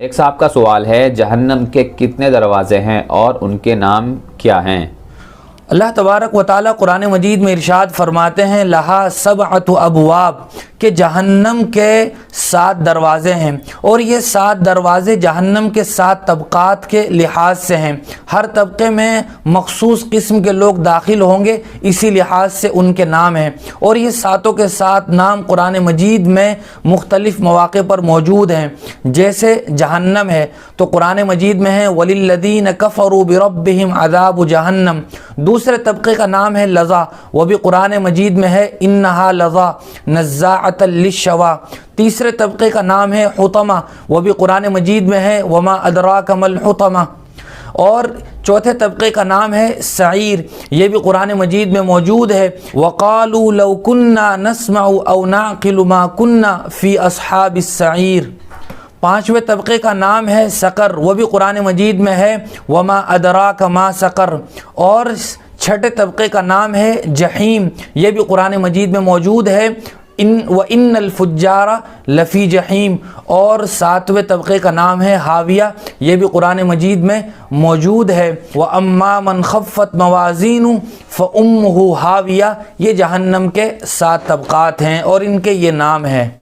ایک صاحب کا سوال ہے، جہنم کے کتنے دروازے ہیں اور ان کے نام کیا ہیں؟ اللہ تبارک و تعالیٰ قرآن مجید میں ارشاد فرماتے ہیں لہا سبعۃ ابواب، کہ جہنم کے 7 دروازے ہیں، اور یہ 7 دروازے جہنم کے 7 طبقات کے لحاظ سے ہیں۔ ہر طبقے میں مخصوص قسم کے لوگ داخل ہوں گے، اسی لحاظ سے ان کے نام ہیں، اور یہ 7 کے 7 نام قرآن مجید میں مختلف مواقع پر موجود ہیں۔ جیسے جہنم ہے تو قرآن مجید میں ہے وَلِلَّذِينَ كَفَرُوا بِرَبِّهِمْ عَذَابُ جہنم۔ دوسرے طبقے کا نام ہے لظیٰ، وہ بھی قرآن مجید میں ہے انہا لظیٰ نزاعۃ للشویٰ۔ تیسرے طبقے کا نام ہے حطمہ، وہ بھی قرآن مجید میں ہے وما ادراک ما الحطمہ۔ اور چوتھے طبقے کا نام ہے سعیر، یہ بھی قرآن مجید میں موجود ہے وَقَالُوا لَوْ كُنَّا نَسْمَعُ أَوْ نَعْقِلُ مَا كُنَّا فِي أَصْحَابِ السَّعِيرِ۔ پانچویں طبقے کا نام ہے سقر، وہ بھی قرآن مجید میں ہے وما ادراک ما سقر۔ اور چھٹے طبقے کا نام ہے جحیم، یہ بھی قرآن مجید میں موجود ہے وَإِنَّ الْفُجَّارَ لَفِي جَحِيمٍ۔ اور 7ویں طبقے کا نام ہے حاویہ، یہ بھی قرآن مجید میں موجود ہے وَأَمَّا مَنْ خَفَّتْ مَوَازِينُهُ فَأُمُّهُ حَاوِيَةٌ۔ یہ جہنم کے 7 طبقات ہیں اور ان کے یہ نام ہیں۔